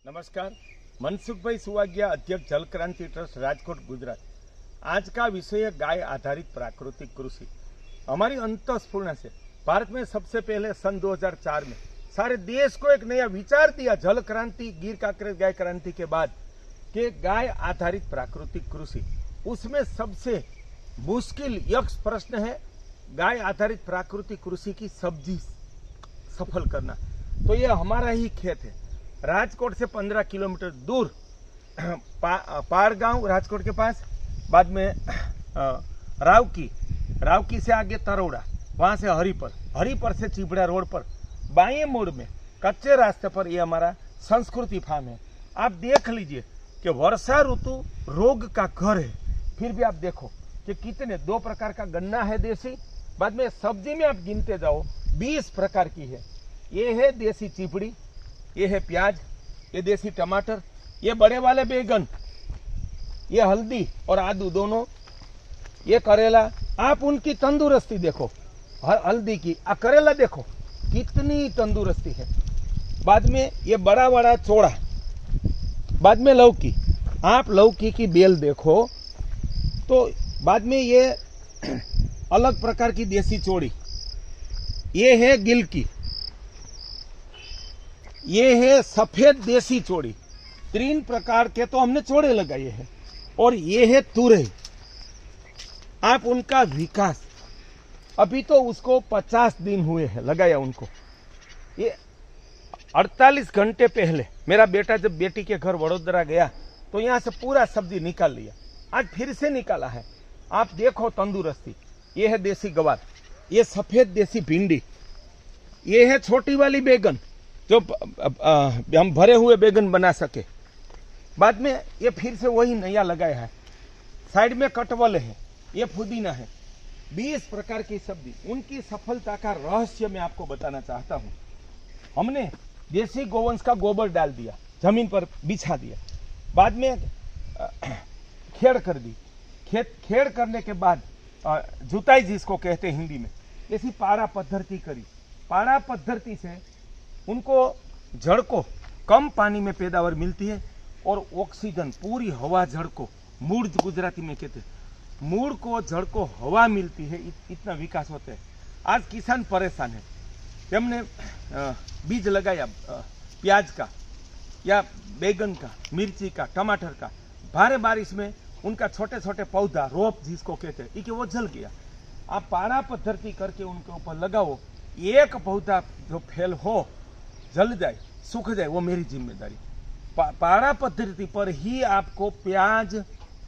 नमस्कार, मनसुख भाई सुवागिया, अध्यक्ष जल क्रांति ट्रस्ट राजकोट गुजरात। आज का विषय है गाय आधारित प्राकृतिक कृषि। हमारी अंतस्फूर्णा से भारत में सबसे पहले सन 2004 में सारे देश को एक नया विचार दिया, जल क्रांति गिर कांकरेज गाय क्रांति के बाद, कि गाय आधारित प्राकृतिक कृषि। उसमें सबसे मुश्किल यक्ष प्रश्न है गाय आधारित प्राकृतिक कृषि की सब्जी सफल करना। तो ये हमारा ही खेत है, राजकोट से 15 किलोमीटर दूर पार गांव राजकोट के पास, बाद में रावकी से आगे तरोड़ा, वहां से हरिपर से चिबड़ा रोड पर बाएं मोड़ में कच्चे रास्ते पर ये हमारा संस्कृति फार्म है। आप देख लीजिए कि वर्षा ऋतु रोग का घर है, फिर भी आप देखो कि कितने 2 प्रकार का गन्ना है देसी, बाद में सब्जी में आप गिनते जाओ 20 प्रकार की है। ये है देसी चिपड़ी, ये है प्याज, ये देसी टमाटर, ये बड़े वाले बैगन, ये हल्दी और आदू दोनों, ये करेला। आप उनकी तंदुरुस्ती देखो, हल्दी की, करेला देखो कितनी तंदुरुस्ती है। बाद में ये बड़ा बड़ा चौड़ा, बाद में लौकी, आप लौकी की बेल देखो तो, बाद में ये अलग प्रकार की देसी चौड़ी, ये है गिलकी, ये है सफेद देसी चौड़ी। 3 प्रकार के तो हमने चौड़े लगाए हैं। और ये है तुरई। आप उनका विकास, अभी तो उसको 50 दिन हुए हैं लगाया उनको। ये 48 घंटे पहले मेरा बेटा जब बेटी के घर वडोदरा गया तो यहाँ से पूरा सब्जी निकाल लिया, आज फिर से निकाला है। आप देखो तंदुरुस्ती। ये है देसी गवार, ये सफेद देसी भिंडी, ये है छोटी वाली बैगन जो हम भरे हुए बैगन बना सके। बाद में ये फिर से वही नया लगाया है। साइड में कटवल है, ये पुदीना है। 20 प्रकार की सब्जी। उनकी सफलता का रहस्य मैं आपको बताना चाहता हूँ। हमने देसी गोवंश का गोबर डाल दिया, जमीन पर बिछा दिया, बाद में खेड़ कर दी। खेड़ करने के बाद जुताई जिसको कहते हैं हिंदी में, ऐसी पाड़ा पद्धति करी। पाड़ा पद्धति से उनको जड़ को कम पानी में पैदावार मिलती है और ऑक्सीजन, पूरी हवा जड़ को, मूड़ गुजराती में कहते हैं, मूड़ को जड़ को हवा मिलती है, इतना विकास होता है। आज किसान परेशान है। हमने बीज लगाया प्याज का या बैगन का, मिर्ची का, टमाटर का, भारे बारिश में उनका छोटे छोटे पौधा, रोप जिसको कहते हैं, कि वो जल गया। आप पाड़ा पद्धति करके उनके ऊपर लगाओ, एक पौधा जो फेल हो, जल जाए, सूख जाए, वो मेरी जिम्मेदारी। पाड़ा पद्धति पर ही आपको प्याज,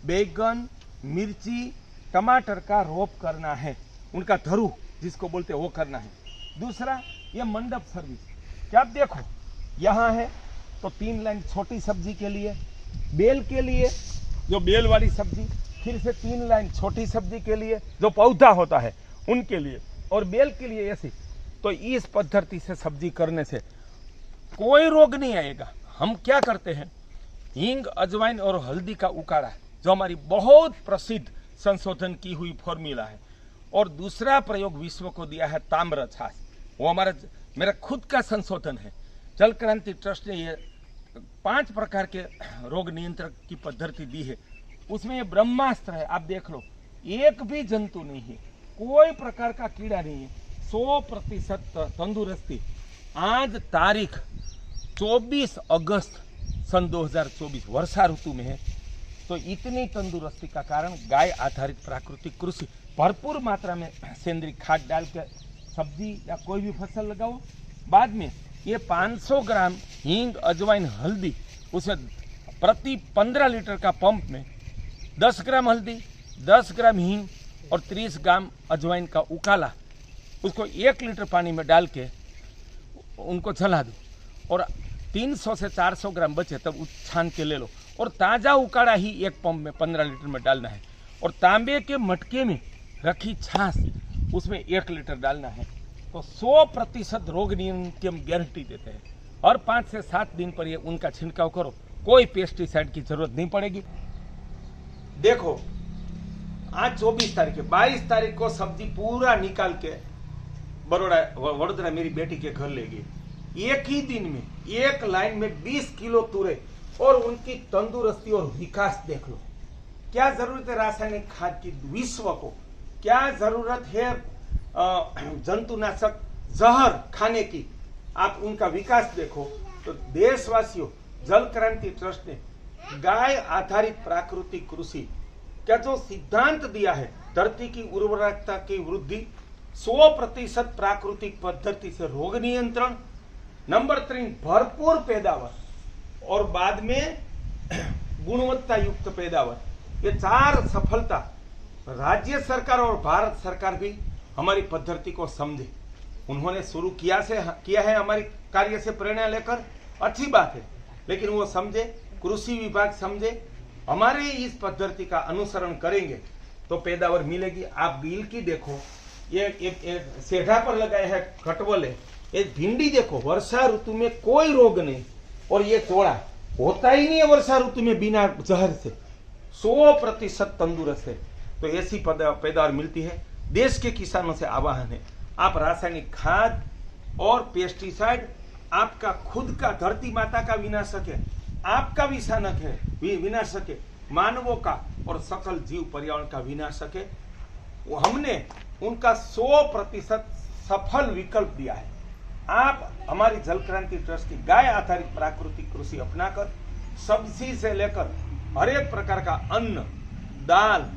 बैगन, मिर्ची, टमाटर का रोप करना है, उनका धरू जिसको बोलते हैं वो करना है। दूसरा, ये मंडप सर्विस, क्या आप देखो यहाँ है तो 3 लाइन छोटी सब्जी के लिए, बेल के लिए जो बेल वाली सब्जी, फिर से 3 लाइन छोटी सब्जी के लिए जो पौधा होता है उनके लिए, और बेल के लिए ऐसी। तो इस पद्धति से सब्जी करने से कोई रोग नहीं आएगा। हम क्या करते हैं, हींग, अजवाइन और हल्दी का उकाड़ा, जो हमारी बहुत प्रसिद्ध संशोधन की हुई फॉर्मूला है। और दूसरा प्रयोग विश्व को दिया है ताम्र छाछ, वो मेरा खुद का संशोधन है। जल क्रांति ट्रस्ट ने ये 5 प्रकार के रोग नियंत्रण की पद्धति दी है। उसमें ये ब्रह्मास्त्र है, आप देख लो, एक भी जंतु नहीं है, कोई प्रकार का कीड़ा नहीं है, 100% तंदुरुस्ती। आज तारीख 24 अगस्त सन 2024, वर्षा ऋतु में है। तो इतनी तंदुरुस्ती का कारण गाय आधारित प्राकृतिक कृषि। भरपूर मात्रा में सेंद्रीय खाद डाल के सब्जी या कोई भी फसल लगाओ। बाद में ये 500 ग्राम हींग, अजवाइन, हल्दी, उसे प्रति 15 लीटर का पंप में 10 ग्राम हल्दी, 10 ग्राम हींग और 30 ग्राम अजवाइन का उकाला, उसको 1 लीटर पानी में डाल के उनको जला दो, और 300 से 400 ग्राम बचे तब छान के ले लो। और ताज़ा उकाड़ा ही एक पंप में 15 लीटर में डालना है। और तांबे के मटके में रखी छाछ, उसमें 1 लीटर डालना है। तो 100% रोग नियंत्रण की हम गारंटी देते हैं। हर 5 से 7 दिन पर ये उनका छिड़काव करो, कोई पेस्टिसाइड की जरूरत नहीं पड़ेगी। देखो, आज 24 तारीख है, 22 तारीख को सब्जी पूरा निकाल के वडोदरा मेरी बेटी के घर ले गई। एक ही दिन में एक लाइन में 20 किलो तुरई और उनकी तंदुरुस्ती और विकास देख लो। क्या जरूरत है रासायनिक खाद की विश्व को, क्या जरूरत है जंतुनाशक जहर खाने की, आप उनका विकास देखो। तो देशवासियों, जल क्रांति ट्रस्ट ने गाय आधारित प्राकृतिक कृषि का जो सिद्धांत दिया है, धरती की उर्वरकता की वृद्धि, 100% प्राकृतिक पद्धति से रोग नियंत्रण, नंबर 3 भरपूर पैदावार और बाद में गुणवत्ता युक्त पैदावार, ये 4 सफलता राज्य सरकार और भारत सरकार भी हमारी पद्धति को समझे। उन्होंने शुरू किया है हमारी कार्य से प्रेरणा लेकर, अच्छी बात है, लेकिन वो समझे, कृषि विभाग समझे, हमारे इस पद्धति का अनुसरण करेंगे तो पैदावार मिलेगी। आप बिल की देखो, ये सेढ़ा पर लगाए है खटवल है, ये भिंडी देखो, वर्षा ऋतु में कोई रोग नहीं, और ये चोड़ा होता ही नहीं है वर्षा ऋतु में बिना जहर से, 100% तंदुरुस्त है। तो ऐसी पैदावार मिलती है। देश के किसानों से आह्वान है, आप रासायनिक खाद और पेस्टिसाइड आपका खुद का धरती माता का विनाशक है, आपका विषानक है, विनाशक है, मानवों का और सकल जीव पर्यावरण का विनाशक है। वो हमने उनका 100% सफल विकल्प दिया है। आप हमारी जल क्रांति ट्रस्ट की गाय आधारित प्राकृतिक कृषि अपनाकर सब्जी से लेकर हर एक प्रकार का अन्न, दाल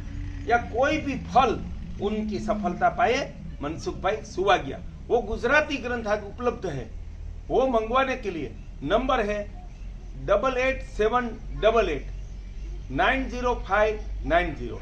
या कोई भी फल उनकी सफलता पाए। मनसुख भाई सुवागिया, वो गुजराती ग्रंथ आज उपलब्ध है, वो मंगवाने के लिए नंबर है 8878890590।